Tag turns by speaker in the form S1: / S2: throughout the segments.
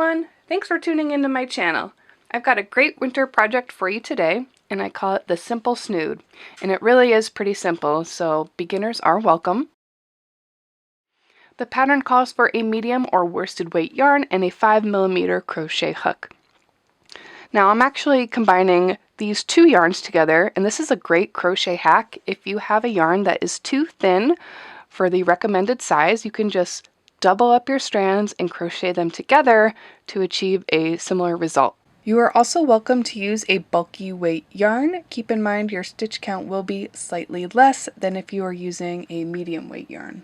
S1: everyone! Thanks for tuning into my channel. I've got a great winter project for you today, and I call it the Simple Snood. And it really is pretty simple, so beginners are welcome. The pattern calls for a medium or worsted weight yarn and a 5mm crochet hook. Now I'm actually combining these two yarns together, and this is a great crochet hack. If you have a yarn that is too thin for the recommended size, you can just double up your strands and crochet them together to achieve a similar result. You are also welcome to use a bulky weight yarn. Keep in mind your stitch count will be slightly less than if you are using a medium weight yarn.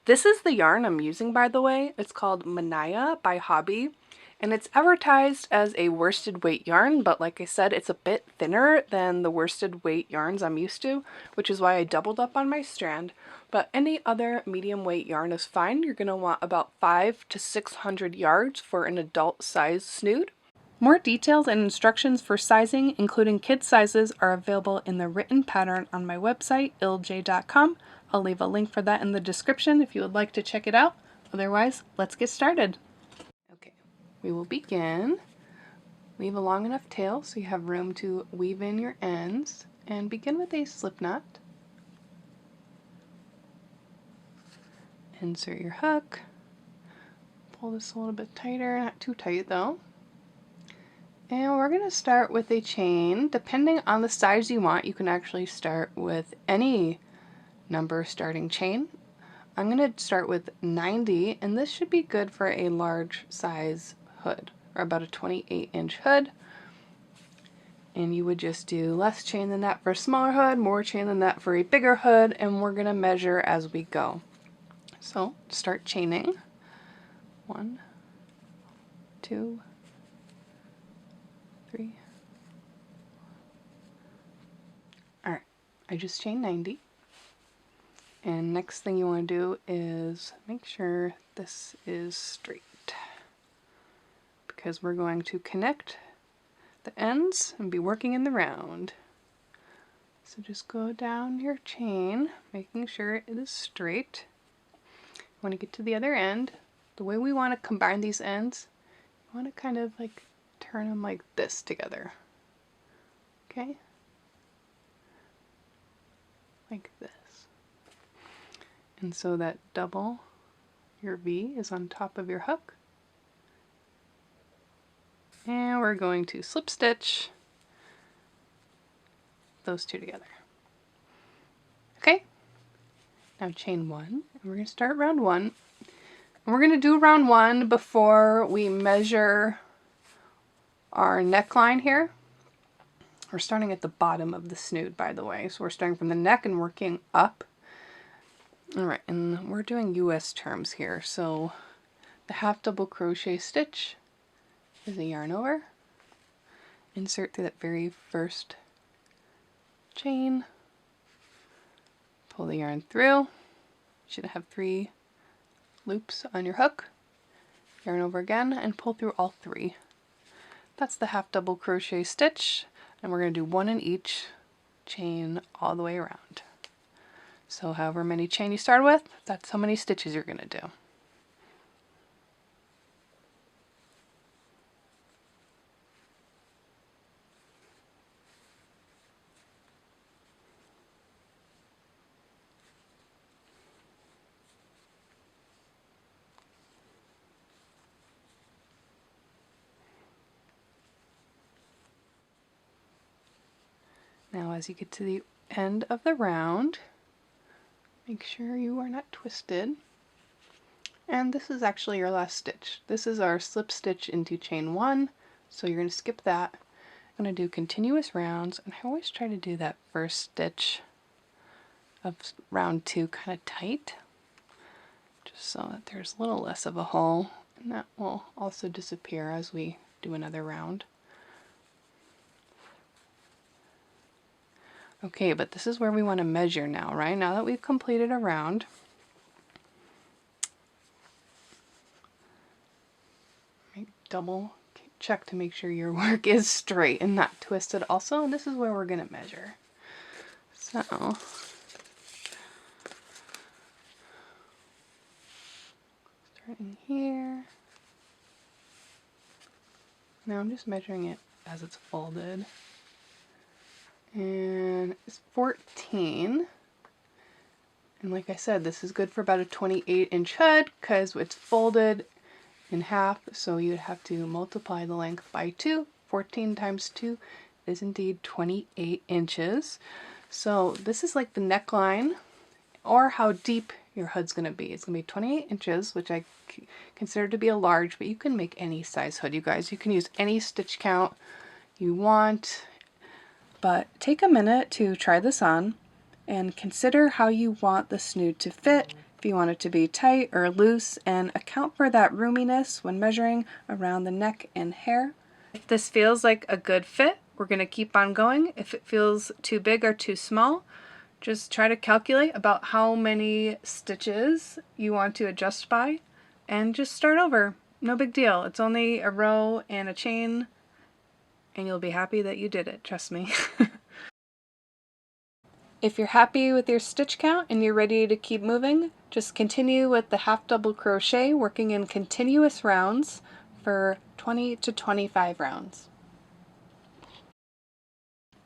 S1: This is the yarn I'm using, by the way. It's called Manaya by Hobby, and it's advertised as a worsted weight yarn, but like I said, it's a bit thinner than the worsted weight yarns I'm used to, which is why I doubled up on my strand. But any other medium weight yarn is fine. You're going to want about 500 to 600 yards for an adult size snood. More details and instructions for sizing, including kid sizes, are available in the written pattern on my website, ilj.com. I'll leave a link for that in the description if you would like to check it out. Otherwise, let's get started. Okay, we will begin. Leave a long enough tail so you have room to weave in your ends, and begin with a slip knot. Insert your hook. Pull this a little bit tighter, not too tight though. And we're going to start with a chain. Depending on the size you want, you can actually start with any number starting chain. I'm going to start with 90, and this should be good for a large size hood, or about a 28-inch hood. And you would just do less chain than that for a smaller hood, more chain than that for a bigger hood, and we're going to measure as we go. So start chaining. 1, 2, 3. Alright, I just chained 90. And next thing you want to do is make sure this is straight, because we're going to connect the ends and be working in the round. So just go down your chain, making sure it is straight. When you get to the other end, the way we want to combine these ends, you want to kind of like turn them like this together. Okay? Like this. And so that double, your V, is on top of your hook. And we're going to slip stitch those two together. Okay? Now chain 1, and we're going to start round 1. And we're going to do round 1 before we measure our neckline here. We're starting at the bottom of the snood, by the way. So we're starting from the neck and working up. Alright, and we're doing US terms here. So the half double crochet stitch is a yarn over. Insert through that very first chain. Pull the yarn through. You should have 3 loops on your hook. Yarn over again and pull through all 3. That's the half double crochet stitch, and we're going to do 1 in each chain all the way around. So however many chain you start with, that's how many stitches you're going to do. Now as you get to the end of the round, make sure you are not twisted. And this is actually your last stitch. This is our slip stitch into chain 1, so you're going to skip that. I'm going to do continuous rounds, and I always try to do that first stitch of round 2 kind of tight, just so that there's a little less of a hole, and that will also disappear as we do another round. Okay, but this is where we want to measure now, right? Now that we've completed a round, double check to make sure your work is straight and not twisted also, and this is where we're going to measure. So starting here, Now I'm just measuring it as it's folded. And it's 14. And like I said, this is good for about a 28-inch hood because it's folded in half, so you'd have to multiply the length by 2. 14 times 2 is indeed 28 inches. So this is like the neckline, or how deep your hood's going to be. It's going to be 28 inches, which I consider to be a large, but you can make any size hood, you guys. You can use any stitch count you want. But take a minute to try this on and consider how you want the snood to fit, if you want it to be tight or loose, and account for that roominess when measuring around the neck and hair. If this feels like a good fit, we're going to keep on going. If it feels too big or too small, just try to calculate about how many stitches you want to adjust by and just start over. No big deal. It's only a row and a chain, and you'll be happy that you did it, trust me. If you're happy with your stitch count and you're ready to keep moving, just continue with the half double crochet, working in continuous rounds for 20 to 25 rounds.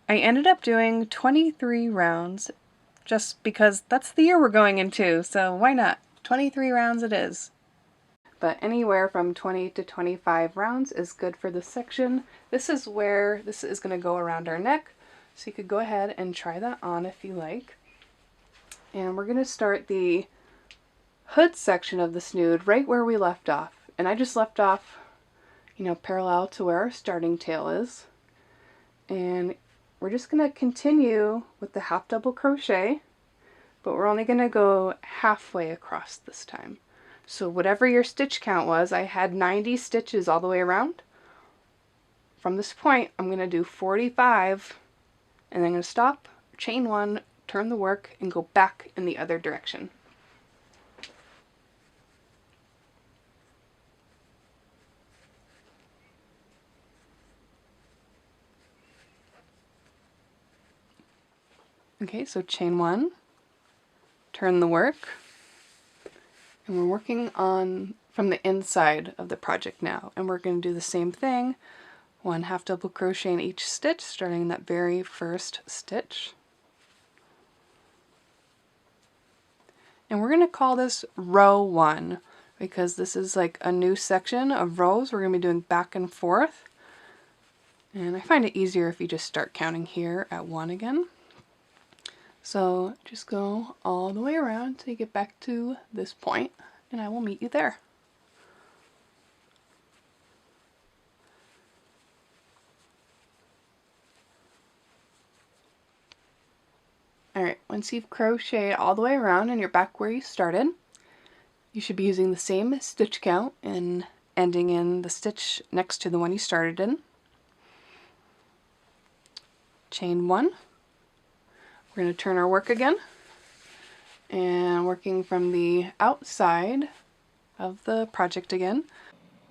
S1: I ended up doing 23 rounds just because that's the year we're going into, so why not? 23 rounds it is. But anywhere from 20 to 25 rounds is good for this section. This is where this is going to go around our neck, so you could go ahead and try that on if you like. And we're going to start the hood section of the snood right where we left off. And I just left off, you know, parallel to where our starting tail is. And we're just going to continue with the half double crochet, but we're only going to go halfway across this time. So whatever your stitch count was, I had 90 stitches all the way around. From this point, I'm going to do 45, and then I'm going to stop, chain 1, turn the work, and go back in the other direction. Okay, so chain 1, turn the work, and we're working on from the inside of the project now, and we're going to do the same thing, 1 half double crochet in each stitch, starting in that very first stitch. And we're going to call this row 1 because this is like a new section of rows. We're going to be doing back and forth, and I find it easier if you just start counting here at 1 again. So just go all the way around till you get back to this point, and I will meet you there. Alright, once you've crocheted all the way around and you're back where you started, you should be using the same stitch count and ending in the stitch next to the one you started in. Chain 1. We're going to turn our work again, and working from the outside of the project again,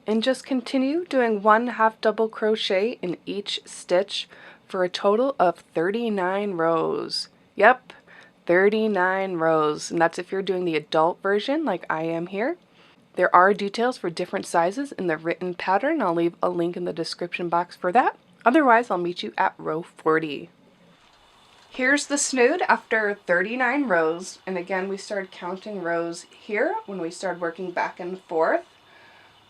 S1: and just continue doing 1 half double crochet in each stitch for a total of 39 rows. Yep, 39 rows, and that's if you're doing the adult version like I am here. There are details for different sizes in the written pattern. I'll leave a link in the description box for that. Otherwise, I'll meet you at row 40. Here's the snood after 39 rows, and again we started counting rows here when we started working back and forth.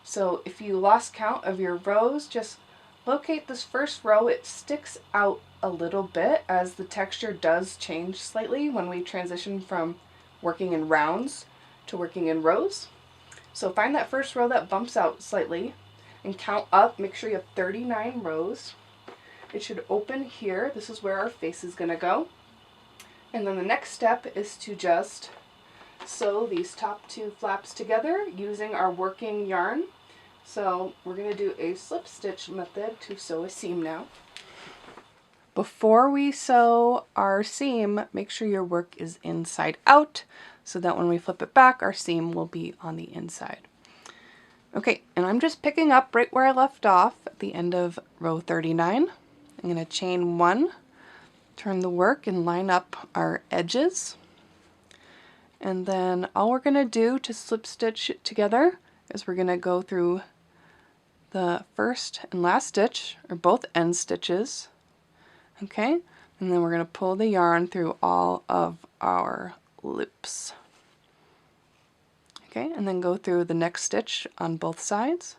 S1: So if you lost count of your rows, just locate this first row. It sticks out a little bit as the texture does change slightly when we transition from working in rounds to working in rows. So find that first row that bumps out slightly and count up. Make sure you have 39 rows. It should open here. This is where our face is going to go. And then the next step is to just sew these top 2 flaps together using our working yarn. So we're going to do a slip stitch method to sew a seam now. Before we sew our seam, make sure your work is inside out so that when we flip it back, our seam will be on the inside. Okay, and I'm just picking up right where I left off at the end of row 39. I'm going to chain 1, turn the work, and line up our edges. And then all we're going to do to slip stitch it together is we're going to go through the first and last stitch, or both end stitches, okay? And then we're going to pull the yarn through all of our loops. Okay, and then go through the next stitch on both sides.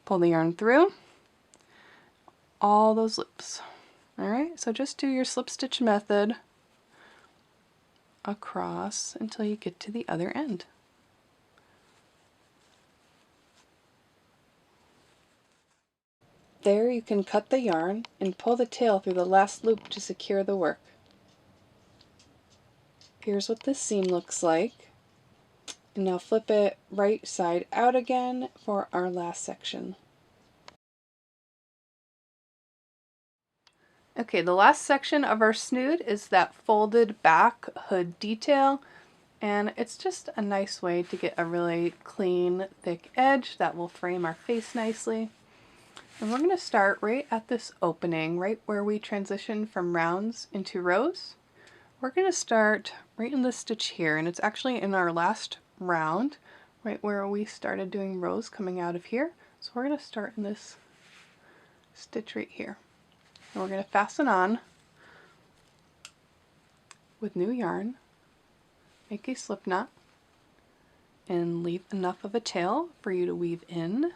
S1: Pull the yarn through all those loops. All right, so just do your slip stitch method across until you get to the other end. There you can cut the yarn and pull the tail through the last loop to secure the work. Here's what this seam looks like. And now flip it right side out again for our last section. Okay, the last section of our snood is that folded back hood detail, and it's just a nice way to get a really clean, thick edge that will frame our face nicely. And we're going to start right at this opening, right where we transition from rounds into rows. We're going to start right in this stitch here, and it's actually in our last round, right where we started doing rows coming out of here. So we're going to start in this stitch right here. And we're going to fasten on with new yarn, make a slip knot, and leave enough of a tail for you to weave in.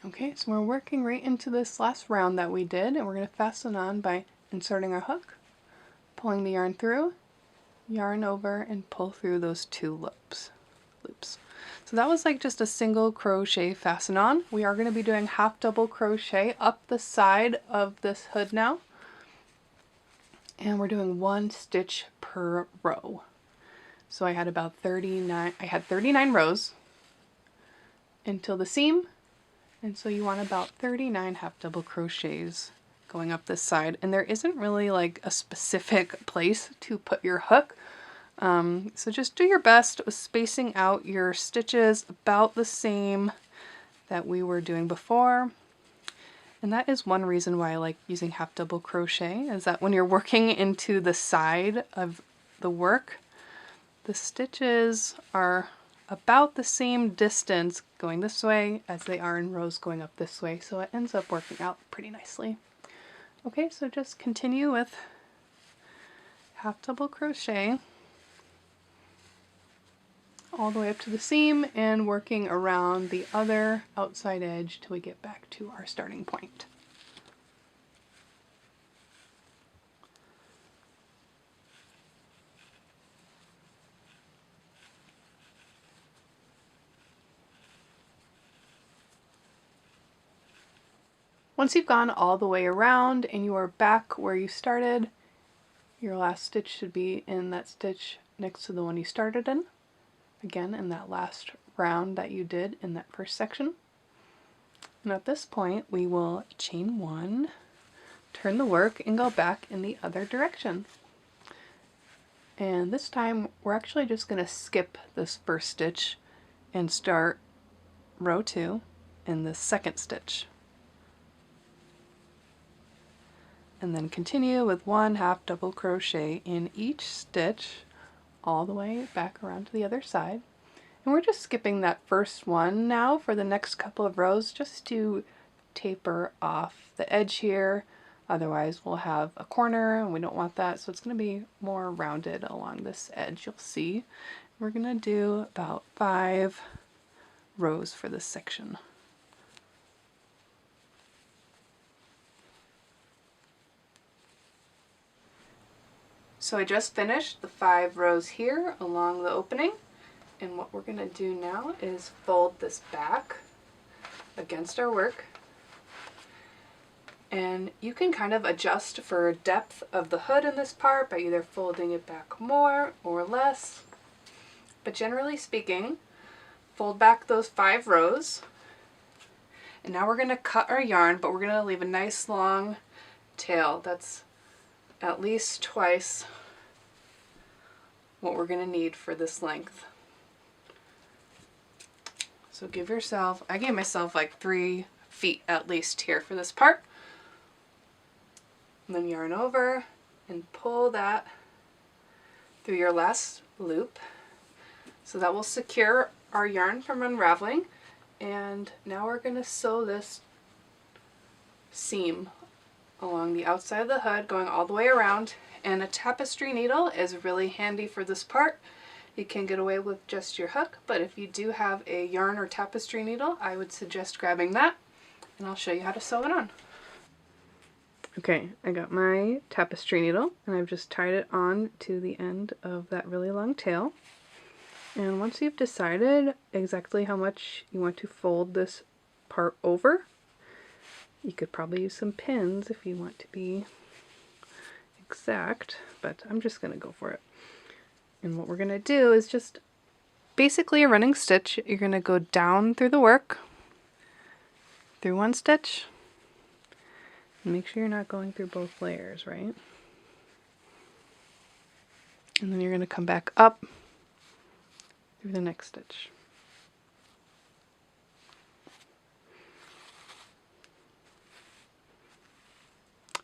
S1: Okay, so we're working right into this last round that we did, and we're going to fasten on by inserting our hook, pulling the yarn through, yarn over, and pull through those two loops. So that was like just a single crochet fasten on. We are going to be doing half double crochet up the side of this hood now, and we're doing 1 stitch per row. So I had about 39 rows until the seam, and so you want about 39 half double crochets going up this side. And there isn't really like a specific place to put your hook. So just do your best with spacing out your stitches about the same that we were doing before. And that is one reason why I like using half double crochet, is that when you're working into the side of the work, the stitches are about the same distance going this way as they are in rows going up this way, so it ends up working out pretty nicely. Okay, so just continue with half double crochet all the way up to the seam and working around the other outside edge till we get back to our starting point. Once you've gone all the way around and you are back where you started, your last stitch should be in that stitch next to the one you started in. Again, in that last round that you did in that first section. And at this point, we will chain 1, turn the work, and go back in the other direction. And this time, we're actually just going to skip this first stitch and start row 2 in the second stitch. And then continue with 1 half double crochet in each stitch all the way back around to the other side. And we're just skipping that first one now for the next couple of rows just to taper off the edge here. Otherwise we'll have a corner and we don't want that, so it's going to be more rounded along this edge. You'll see we're going to do about 5 rows for this section. So I just finished the 5 rows here along the opening, and what we're going to do now is fold this back against our work, and you can kind of adjust for depth of the hood in this part by either folding it back more or less, but generally speaking, fold back those 5 rows, and now we're going to cut our yarn, but we're going to leave a nice long tail that's at least twice what we're going to need for this length. So give yourself, I gave myself like 3 feet at least here for this part. And then yarn over and pull that through your last loop. So that will secure our yarn from unraveling. And now we're going to sew this seam along the outside of the hood, going all the way around. And a tapestry needle is really handy for this part. You can get away with just your hook, but if you do have a yarn or tapestry needle, I would suggest grabbing that, and I'll show you how to sew it on. Okay, I got my tapestry needle, and I've just tied it on to the end of that really long tail. And once you've decided exactly how much you want to fold this part over, you could probably use some pins if you want to be exact, but I'm just going to go for it. And what we're going to do is just basically a running stitch. You're going to go down through the work, through one stitch, and make sure you're not going through both layers, right? And then you're going to come back up through the next stitch.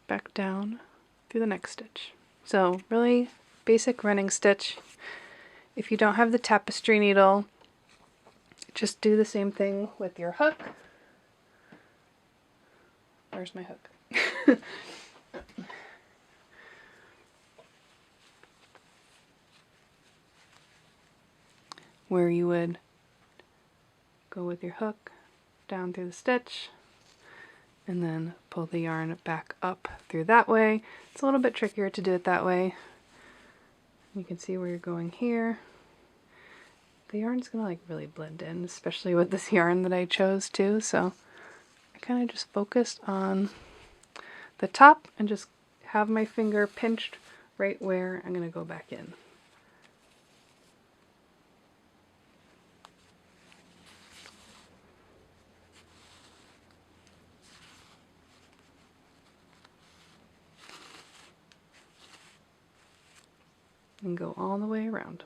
S1: Back down through the next stitch. So really basic running stitch. If you don't have the tapestry needle, just do the same thing with your hook. Where's my hook? Where you would go with your hook down through the stitch and then pull the yarn back up through that way. It's a little bit trickier to do it that way. You can see where you're going here. The yarn's gonna like really blend in, especially with this yarn that I chose too, so I kind of just focused on the top and just have my finger pinched right where I'm gonna go back in. And go all the way around.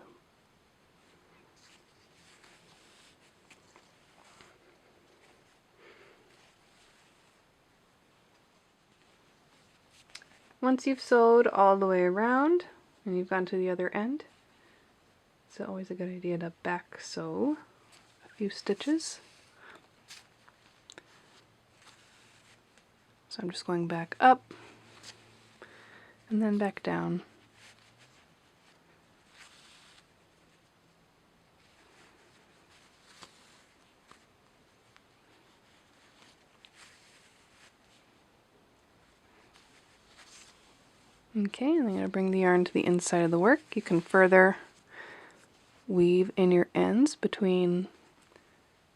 S1: Once you've sewed all the way around and you've gone to the other end, it's always a good idea to back sew a few stitches. So I'm just going back up and then back down. Okay, and I'm going to bring the yarn to the inside of the work. You can further weave in your ends between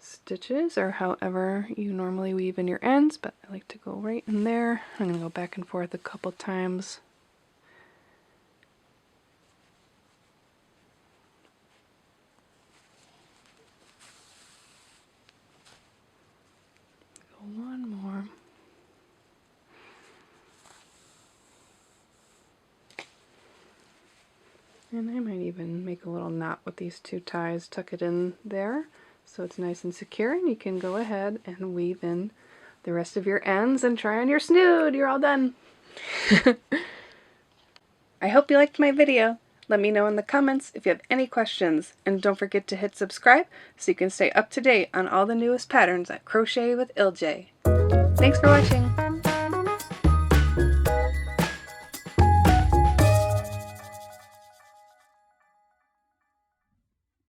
S1: stitches or however you normally weave in your ends, but I like to go right in there. I'm going to go back and forth a couple times. Go one more. And I might even make a little knot with these two ties, tuck it in there so it's nice and secure, and you can go ahead and weave in the rest of your ends and try on your snood. You're all done. I hope you liked my video. Let me know in the comments if you have any questions, and don't forget to hit subscribe so you can stay up to date on all the newest patterns at Crochet with Ilja. Thanks for watching.